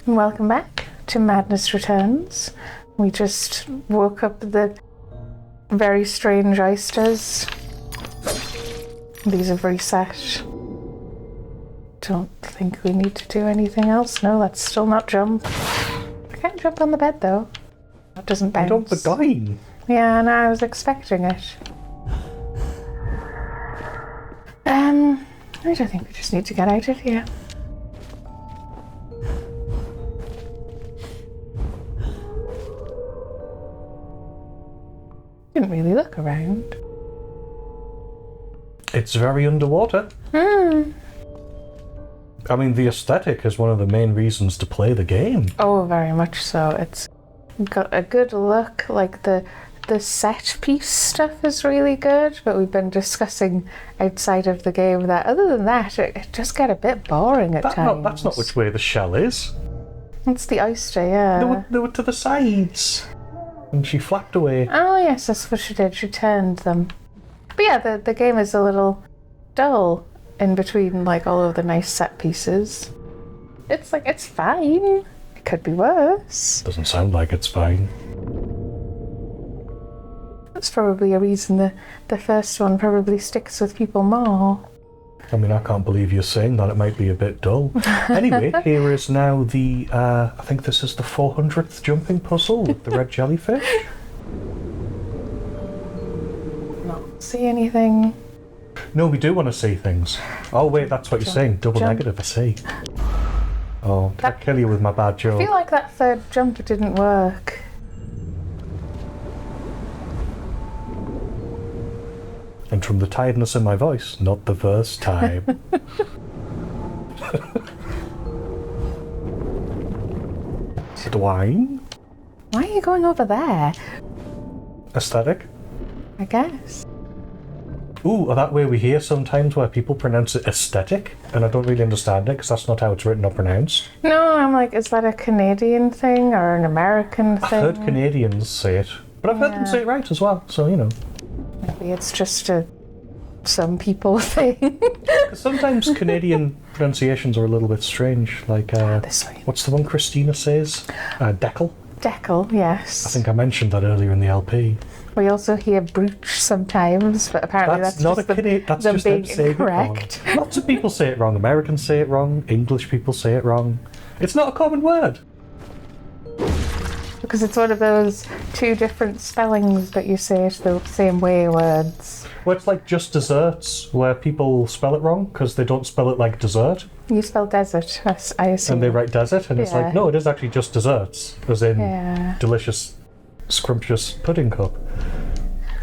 and welcome back to Madness Returns. We just woke up the very strange oysters. These have reset. Don't think we need to do anything else. No, let's still not jump. I can't jump on the bed though. It doesn't bounce. I don't begin. Yeah, no, I was expecting it. I don't think we just need to get out of here. Didn't really look around. It's very underwater. I mean, the aesthetic is one of the main reasons to play the game. Oh, very much so. It's got a good look. Like the set piece stuff is really good, but we've been discussing outside of the game that other than that, it just get a bit boring at times. That's not which way the shell is. It's the oyster, yeah. They were to the sides. And she flapped away. Oh yes, that's what she did. She turned them. But yeah, the game is a little dull in between like all of the nice set pieces. It's like, it's fine. It could be worse. Doesn't sound like it's fine. That's probably a reason the first one probably sticks with people more. I mean, I can't believe you're saying that. It might be a bit dull. Anyway, here is now the, I think this is the 400th jumping puzzle with the red jellyfish. Not see anything. No, we do want to see things. Oh wait, that's what you're saying. Double negative, I see. Oh, did I kill you with my bad joke? I feel like that third jump didn't work. And from the tiredness in my voice, not the first time. Dwayne? Why are you going over there? Aesthetic? I guess. Ooh, that way we hear sometimes where people pronounce it aesthetic, and I don't really understand it, because that's not how it's written or pronounced. No, I'm like, is that a Canadian thing or an American thing? I've heard Canadians say it, but I've heard them say it right as well, so, you know. Maybe it's just a some people thing. Sometimes Canadian pronunciations are a little bit strange, like, This way. what's the one Christina says? Deckel? Deckel, yes. I think I mentioned that earlier in the LP. We also hear brooch sometimes, but apparently that's not just a Canadian, that's them just being them saying incorrect. it wrong. Lots of people say it wrong. Americans say it wrong. English people say it wrong. It's not a common word. Because it's one of those two different spellings that you say it the same way words. Well, it's like just desserts, where people spell it wrong because they don't spell it like dessert. You spell desert, I assume. And they write desert, and it's like, no, it is actually just desserts, as in delicious, scrumptious pudding cup.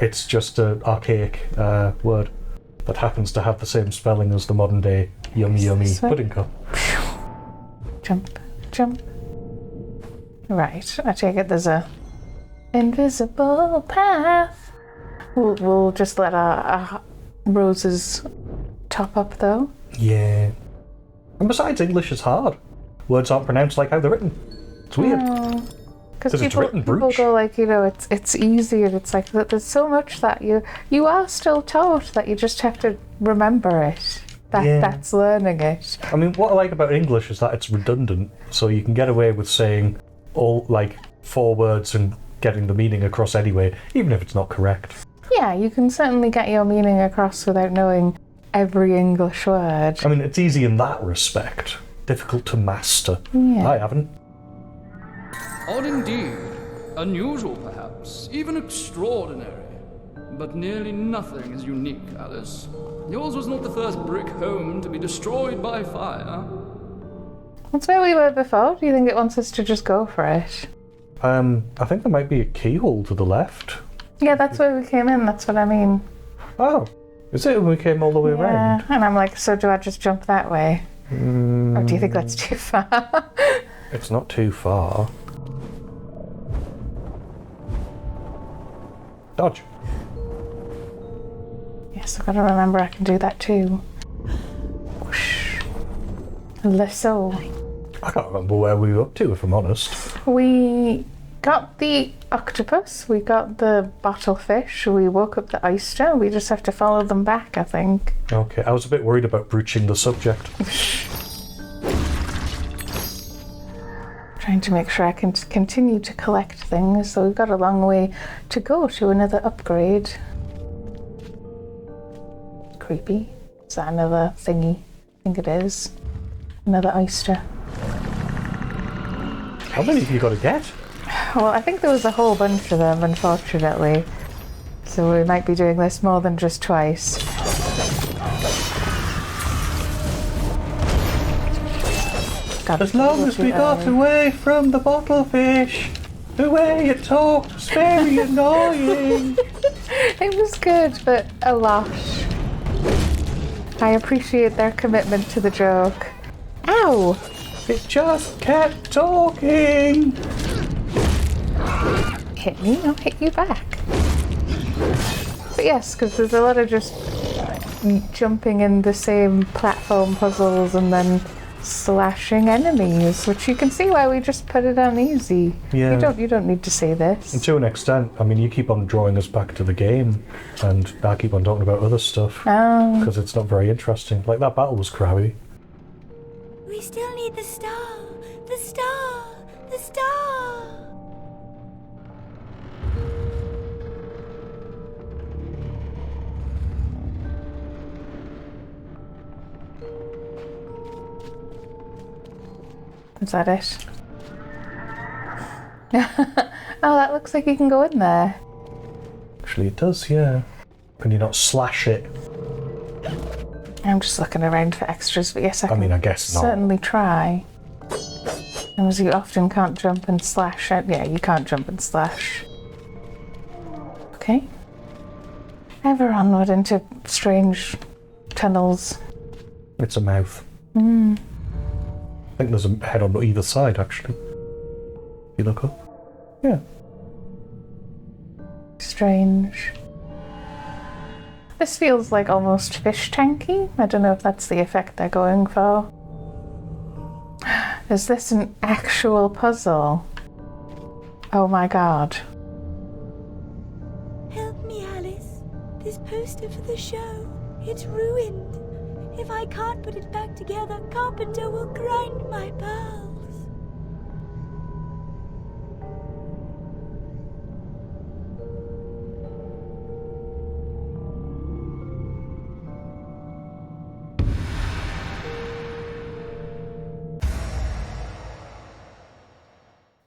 It's just an archaic word that happens to have the same spelling as the modern day yummy pudding cup. Jump, jump. Right, I take it there's a invisible path. We'll just let our roses top up though. Yeah. And besides, English is hard. Words aren't pronounced like how they're written. It's weird. Because people go like, you know, it's easy, and it's like there's so much that you are still taught that you just have to remember it. That's learning it. I mean, what I like about English is that it's redundant, so you can get away with saying all like 4 words and getting the meaning across anyway, even if it's not correct. Yeah, you can certainly get your meaning across without knowing every English word. I mean, it's easy in that respect. Difficult to master. Yeah. I haven't. Odd indeed. Unusual, perhaps. Even extraordinary. But nearly nothing is unique, Alice. Yours was not the first brick home to be destroyed by fire. That's where we were before. Do you think it wants us to just go for it? I think there might be a keyhole to the left. Yeah, that's where we came in. That's what I mean. Oh, is it when we came all the way around? And I'm like, so do I just jump that way? Or do you think that's too far? It's not too far. Dodge. Yes, I've got to remember I can do that too. Whoosh. So, I can't remember where we were up to, if I'm honest. we got the octopus, we got the bottlefish, we woke up the oyster, we just have to follow them back, I think. Okay, I was a bit worried about broaching the subject. Trying to make sure I can continue to collect things, so we've got a long way to go to another upgrade. Creepy. Is that another thingy? I think it is. Another oyster. How many have you got to get? Well, I think there was a whole bunch of them, unfortunately. So we might be doing this more than just twice. God, as long as we got away from the bottlefish, the way it talked was very annoying. It was good, but a lot. I appreciate their commitment to the joke. Ow! It just kept talking. Hit me, I'll hit you back. But yes, because there's a lot of just jumping in the same platform puzzles and then slashing enemies, which you can see why we just put it on easy. Yeah. You don't need to say this. And to an extent, I mean, you keep on drawing us back to the game, and I keep on talking about other stuff because it's not very interesting. Like that battle was crabby. We still need the star, the star, the star. Is that it? Oh, that looks like you can go in there. Actually, it does, yeah. Can you not slash it? I'm just looking around for extras, but yes, I guess not. Certainly try. As you often can't jump and slash. Yeah, you can't jump and slash. Okay. Ever onward into strange tunnels. It's a mouth. I think there's a head on either side, actually. You look up. Yeah. Strange. This feels like almost fish tanky. I don't know if that's the effect they're going for. Is this an actual puzzle? Oh my god. Help me, Alice. This poster for the show, it's ruined. If I can't put it back together, Carpenter will grind my pearls.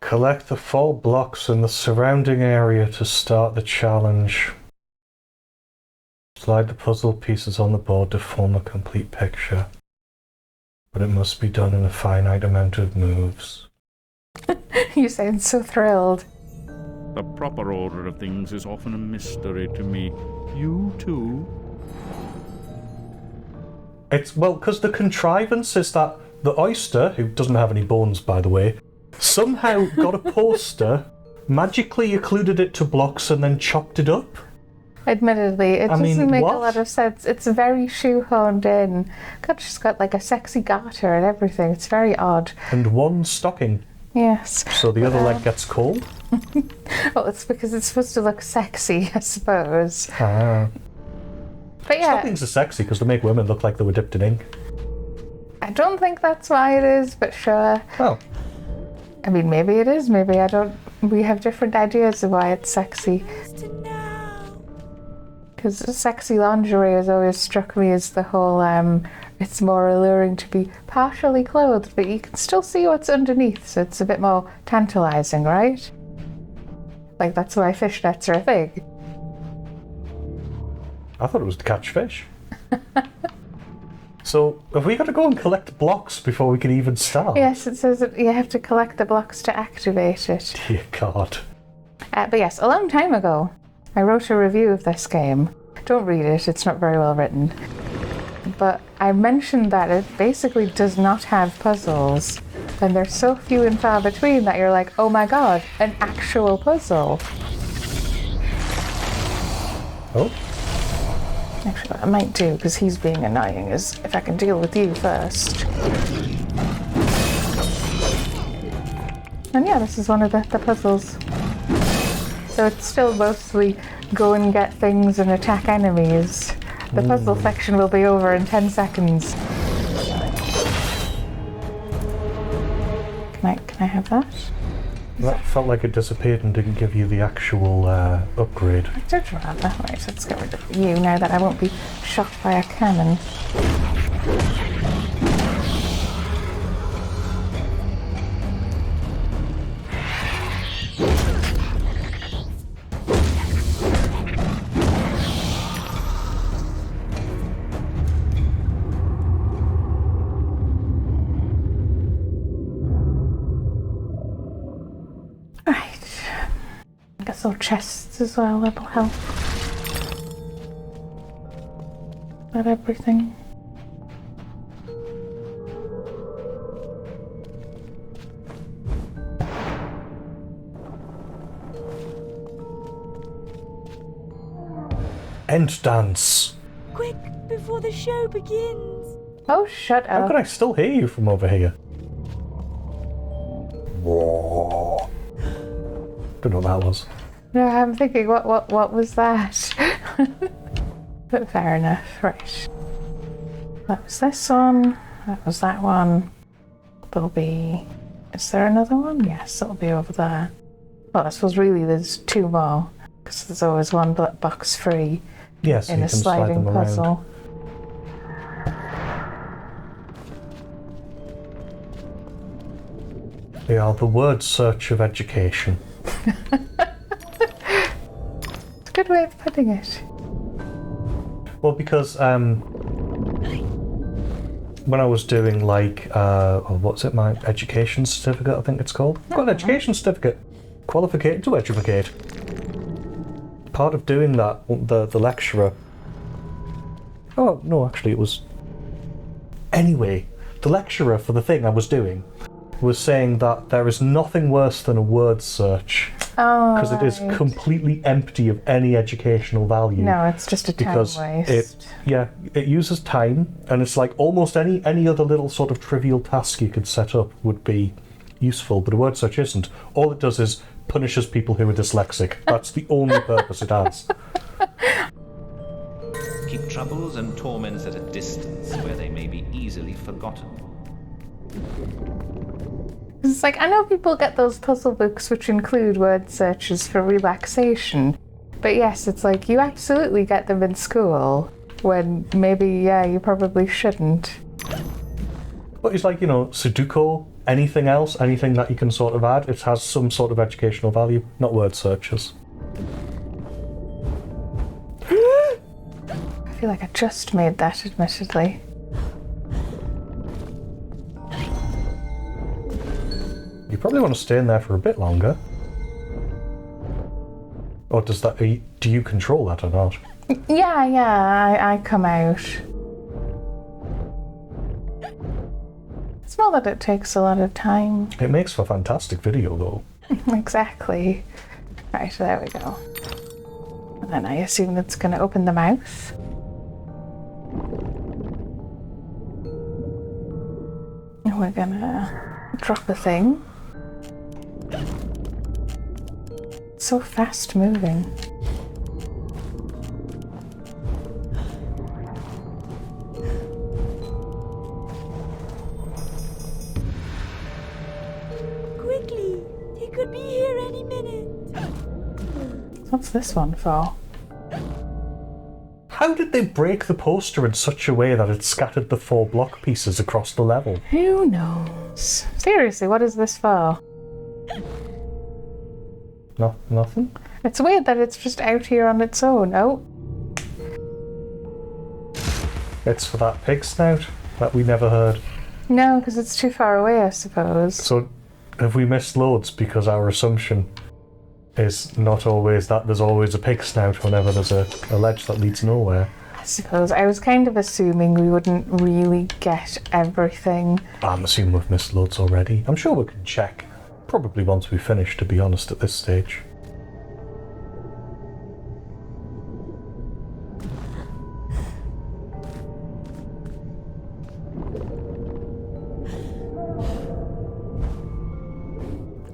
Collect the 4 blocks in the surrounding area to start the challenge. Slide the puzzle pieces on the board to form a complete picture. But it must be done in a finite amount of moves. You sound so thrilled. The proper order of things is often a mystery to me. You too? It's, well, because the contrivance is that the oyster, who doesn't have any bones by the way, somehow got a poster, magically occluded it to blocks and then chopped it up. Admittedly, it doesn't make what? a lot of sense. It's very shoehorned in. God, she's got like a sexy garter and everything. It's very odd. And one stocking. Yes. So the other leg gets cold? Well, it's because it's supposed to look sexy, I suppose. Ah. But yeah. Stockings are sexy because they make women look like they were dipped in ink. I don't think that's why it is, but sure. Oh. I mean, maybe it is, maybe I don't. We have different ideas of why it's sexy. Because sexy lingerie has always struck me as the whole, it's more alluring to be partially clothed, but you can still see what's underneath, so it's a bit more tantalizing, right? Like, that's why fishnets are a thing. I thought it was to catch fish. So, have we got to go and collect blocks before we can even start? Yes, it says that you have to collect the blocks to activate it. Dear God. But yes, a long time ago, I wrote a review of this game. Don't read it, it's not very well written. But I mentioned that it basically does not have puzzles. And they're so few and far between that you're like, oh my god, an actual puzzle. Oh? Actually, what I might do, because he's being annoying, is if I can deal with you first. And yeah, this is one of the puzzles. So it's still mostly go and get things and attack enemies. The puzzle section will be over in 10 seconds. Can I have that? That felt like it disappeared and didn't give you the actual upgrade. I did rather. Right, let's get rid of you now that I won't be shot by a cannon. Or chests as well, that'll help. Is that everything? End dance. Quick, before the show begins. Oh, shut up. How can I still hear you from over here? Don't know what that was. No, I'm thinking, what was that? But fair enough, right. That was this one, that was that one. There'll be... Is there another one? Yes, it'll be over there. Well, I suppose really there's two more, because there's always one box free yes, in a sliding puzzle. They are the word search of education. It's a good way of putting it. Well, because when I was doing like, what's it, my education certificate, I think it's called. I've got an education certificate. Qualificated to educate. Part of doing that, the lecturer... Oh, no, actually it was... Anyway, the lecturer for the thing I was doing was saying that there is nothing worse than a word search. Because it is completely empty of any educational value. No, it's just a time waste. It uses time, and it's like almost any other little sort of trivial task you could set up would be useful, but a word search isn't. All it does is punishes people who are dyslexic. That's the only purpose it has. Keep troubles and torments at a distance where they may be easily forgotten. It's like, I know people get those puzzle books which include word searches for relaxation, but yes, it's like you absolutely get them in school when maybe, you probably shouldn't. But it's like, Sudoku, anything else, anything that you can sort of add, it has some sort of educational value, not word searches. I feel like I just made that, admittedly. You probably want to stay in there for a bit longer. Or do you control that or not? Yeah, I come out. It's more that it takes a lot of time. It makes for a fantastic video though. Exactly. Right, there we go. And then I assume it's going to open the mouth. And we're going to drop a thing. It's so fast moving. Quickly! He could be here any minute. What's this one for? How did they break the poster in such a way that it scattered the 4 block pieces across the level? Who knows? Seriously, what is this for? No, nothing? It's weird that it's just out here on its own. Oh. It's for that pig snout that we never heard. No, because it's too far away, I suppose. So, have we missed loads because our assumption is not always that there's always a pig snout whenever there's a ledge that leads nowhere? I suppose. I was kind of assuming we wouldn't really get everything. I'm assuming we've missed loads already. I'm sure we can check. Probably once we finish, to be honest, at this stage.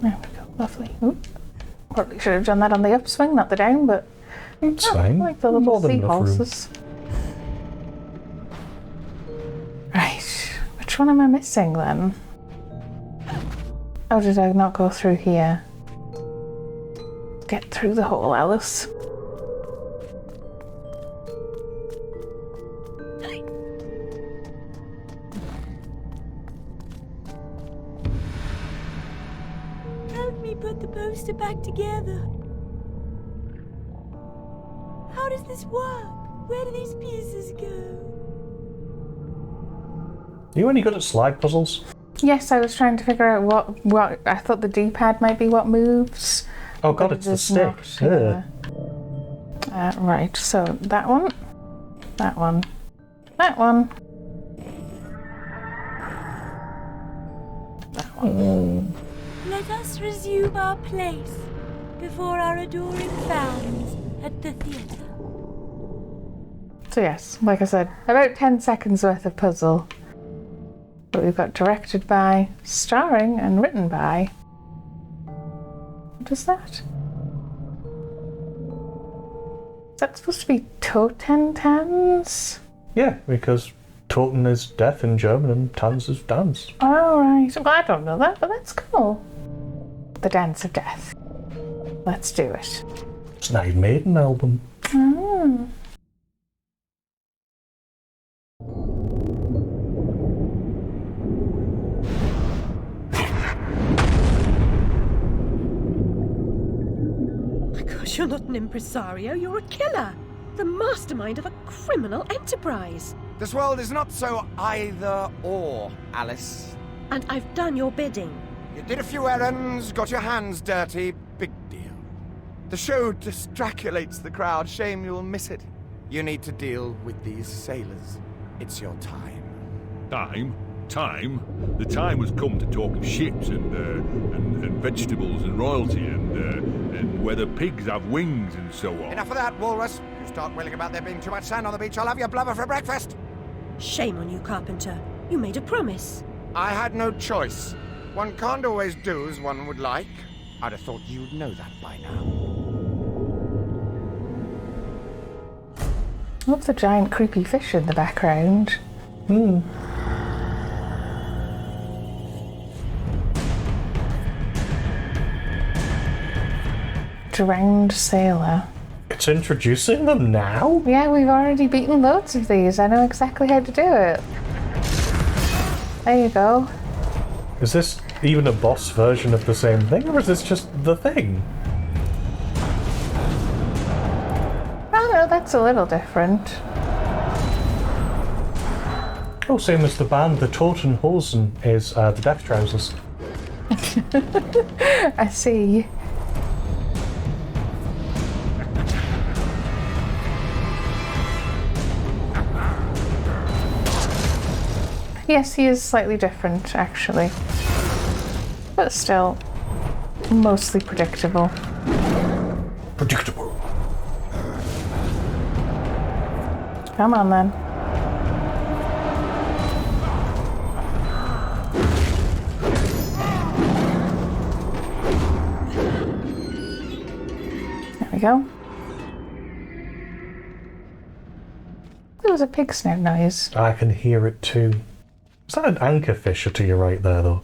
There we go, lovely. Ooh. Probably should have done that on the upswing, not the down, but it's fine. I like the little More than enough room. seahorses. Right, which one am I missing then? Oh, did I not go through here? Get through the hole, Alice. Help me put the poster back together. How does this work? Where do these pieces go? Are you any good at slide puzzles? Yes, I was trying to figure out what I thought the D-pad might be what moves. Oh god, it's the stick. Right, so that one, that one, that one, that one. Let us resume our place before our adoring fans at the theatre. So yes, like I said, about 10 seconds worth of puzzle. But we've got directed by, starring, and written by. What is that? Is that supposed to be Totentans? Yeah, because Toten is death in German and Tanz is dance. Oh, right. Well, I don't know that, but that's cool. The Dance of Death. Let's do it. It's an Iron Maiden album. Oh. You're not an impresario, you're a killer. The mastermind of a criminal enterprise. This world is not so either or, Alice. And I've done your bidding. You did a few errands, got your hands dirty, big deal. The show distraculates the crowd, shame you'll miss it. You need to deal with these sailors. It's your time. Time? The time has come to talk of ships and vegetables and royalty and whether pigs have wings and so on. Enough of that, Walrus. You start wailing about there being too much sand on the beach, I'll have your blubber for breakfast. Shame on you, Carpenter. You made a promise. I had no choice. One can't always do as one would like. I'd have thought you'd know that by now. Love the giant creepy fish in the background. Drowned sailor. It's introducing them now? Yeah, we've already beaten loads of these. I know exactly how to do it. There you go. Is this even a boss version of the same thing, or is this just the thing? Oh no, that's a little different. Oh, same as the band, the Totenhosen is the Death Trousers. I see. Yes, he is slightly different, actually. But still, mostly predictable. Predictable. Come on, then. There we go. There was a pig snout noise. I can hear it too. Is that an anchorfisher to your right there, though?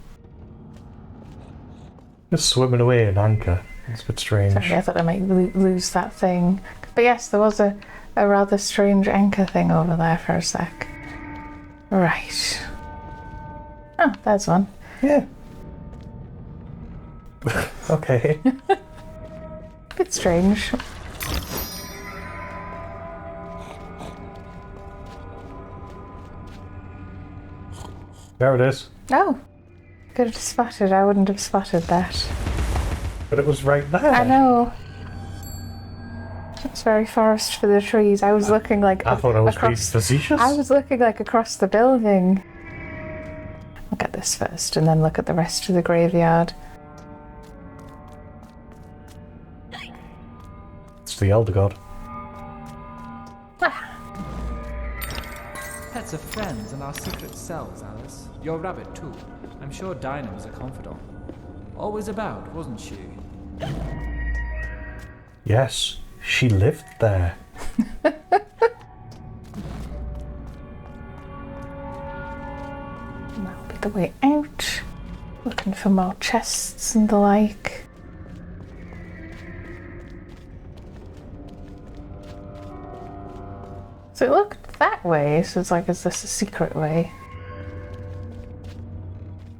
Just swimming away in anchor. It's a bit strange. Sorry, I thought I might lose that thing. But yes, there was a rather strange anchor thing over there for a sec. Right. Oh, there's one. Yeah. Okay. Bit strange. There it is. Oh, could have spotted. I wouldn't have spotted that. But it was right there. I know. It's very forest for the trees. I was looking like I thought I was being facetious. I was looking like across the building. Look at this first, and then look at the rest of the graveyard. It's the Elder God. Pets are friends and our secret selves, Alice. Your rabbit, too. I'm sure Dinah was a confidant. Always about, wasn't she? Yes, she lived there. That'll be the way out. Looking for more chests and the like. So it looked that way, so it's like, is this a secret way?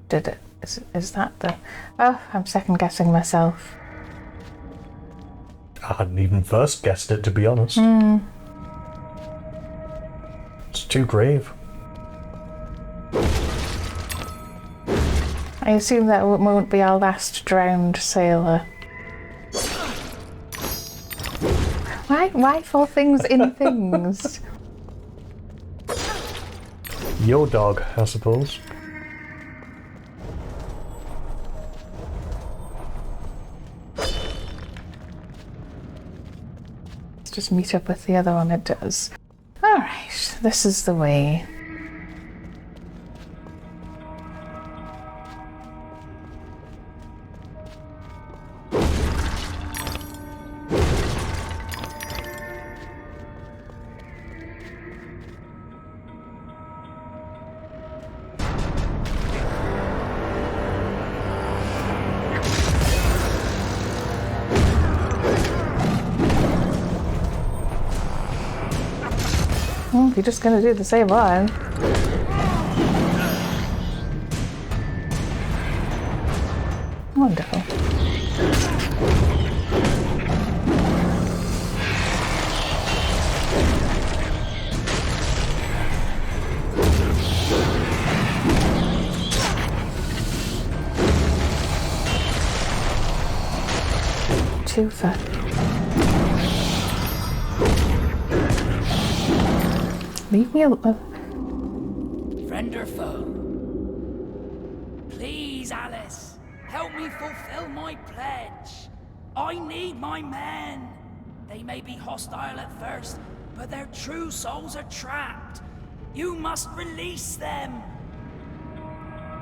Did it? Is that the... Oh, I'm second guessing myself. I hadn't even first guessed it, to be honest. It's too grave. I assume that won't be our last drowned sailor. Why for things in things? Your dog, I suppose. Let's just meet up with the other one, it does. Alright, this is the way. You're just gonna do the same one. Wonderful. Twofer. Leave me alone. Friend or foe? Please, Alice, help me fulfill my pledge. I need my men. They may be hostile at first, but their true souls are trapped. You must release them.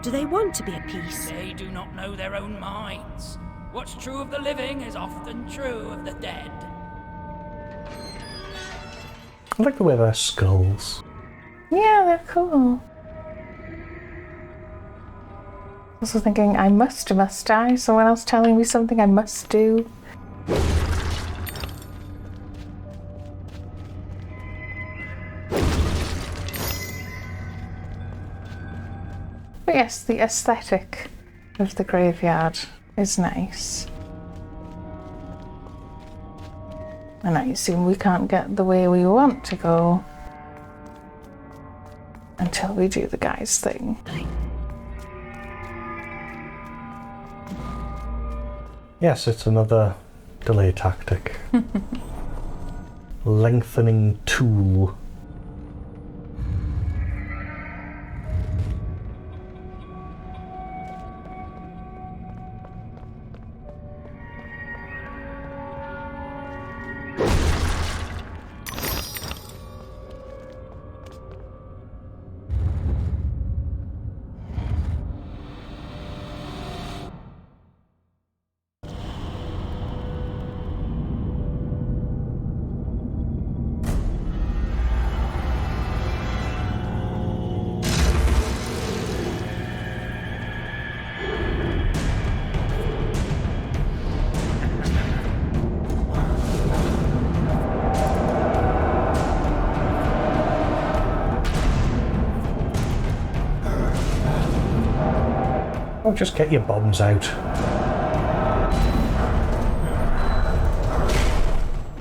Do they want to be at peace? They do not know their own minds. What's true of the living is often true of the dead. I like the way they're skulls. Yeah, they're cool. Also thinking, must I? Someone else telling me something I must do? But yes, the aesthetic of the graveyard is nice. And I assume we can't get the way we want to go until we do the guy's thing. Yes, it's another delay tactic. Lengthening tool. Oh, just get your bombs out.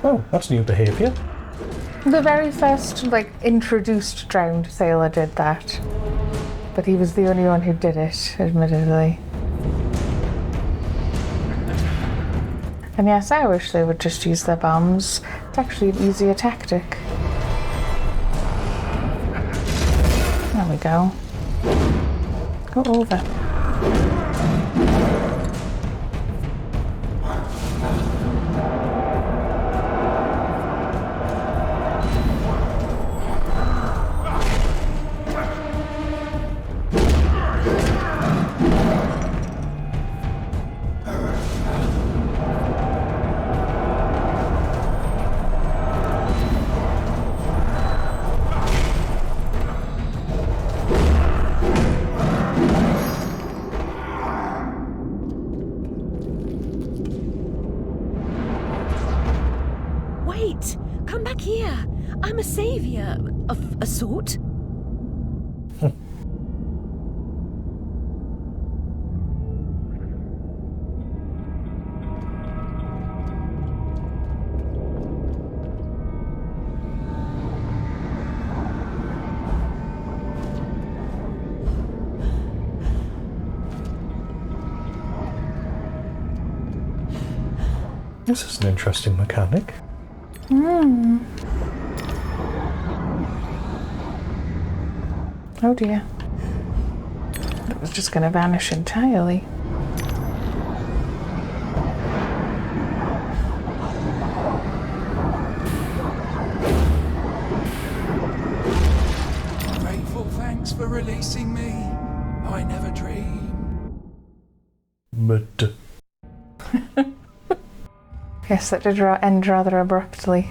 Oh, that's new behaviour. The very first, introduced drowned sailor did that. But he was the only one who did it, admittedly. And yes, I wish they would just use their bombs. It's actually an easier tactic. There we go. Go over. a saviour of a sort. This is an interesting mechanic. Oh dear. It was just going to vanish entirely. Grateful thanks for releasing me. I never dreamed. But Yes, that did end rather abruptly.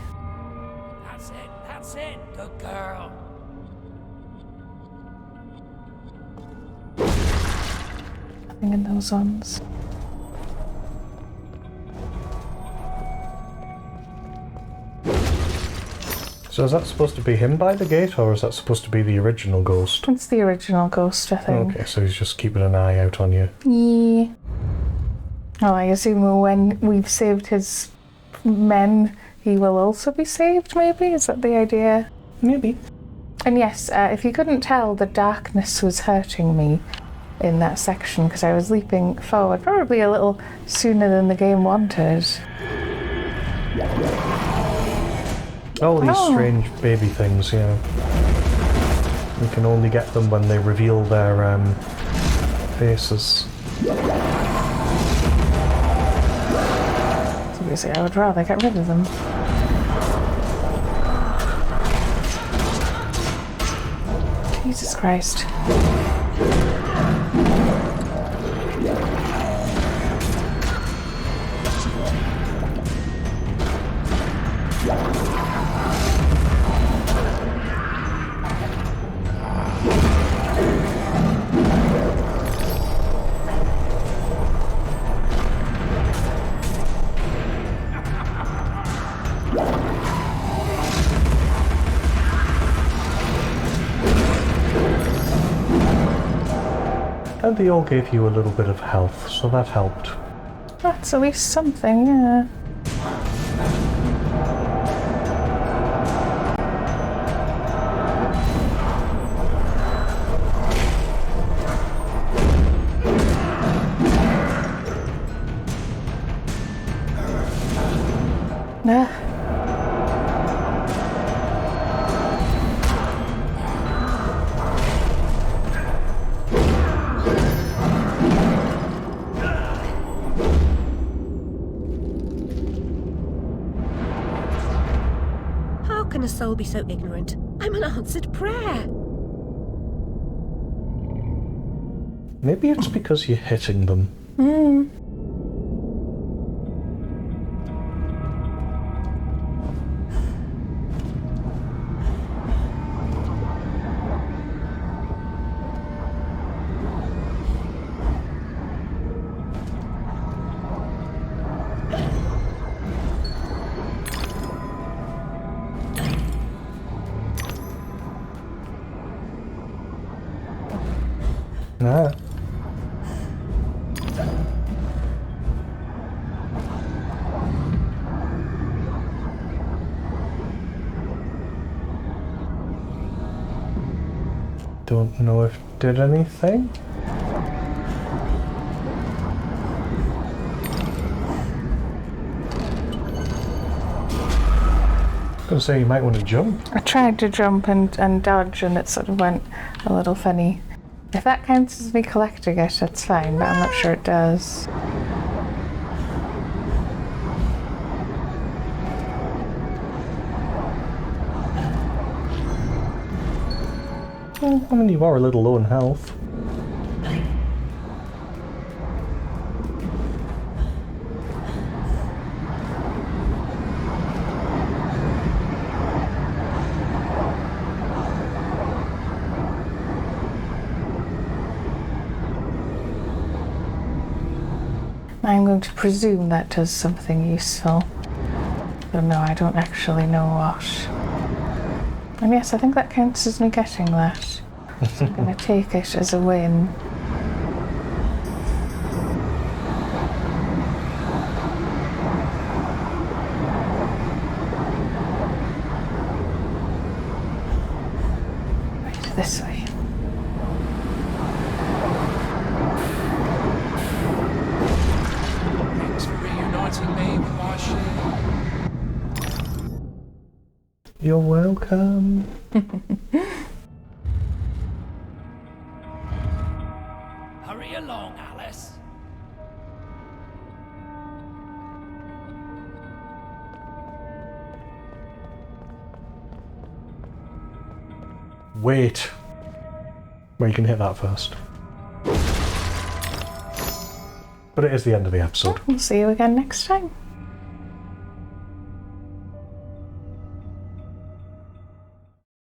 That's it, good girl. Nothing in those ones. so is that supposed to be him by the gate, or is that supposed to be the original ghost? It's the original ghost, I think. Okay, so he's just keeping an eye out on you. Yeah. Oh, I assume when we've saved his men, he will also be saved, maybe? Is that the idea? Maybe. And yes, if you couldn't tell, the darkness was hurting me in that section because I was leaping forward, probably a little sooner than the game wanted. All these strange baby things, yeah. You can only get them when they reveal their faces. Seriously, I would rather get rid of them. Jesus Christ. And they all gave you a little bit of health, so that helped. That's at least something, yeah. How can a soul be so ignorant? I'm an answered prayer. Maybe it's because you're hitting them. Nah. Don't know if it did anything. I was gonna say you might want to jump. I tried to jump and dodge and it sort of went a little funny. If that counts as me collecting it, that's fine, but I'm not sure it does. Well, I mean, you are a little low in health. I'm going to presume that does something useful. But no, I don't actually know what. And yes, I think that counts as me getting that. So I'm going to take it as a win. Right, this way. Thanks for reuniting me with my share. You're welcome. Hurry along, Alice. Wait. Well, you can hit that first. But it is the end of the episode. We'll see you again next time.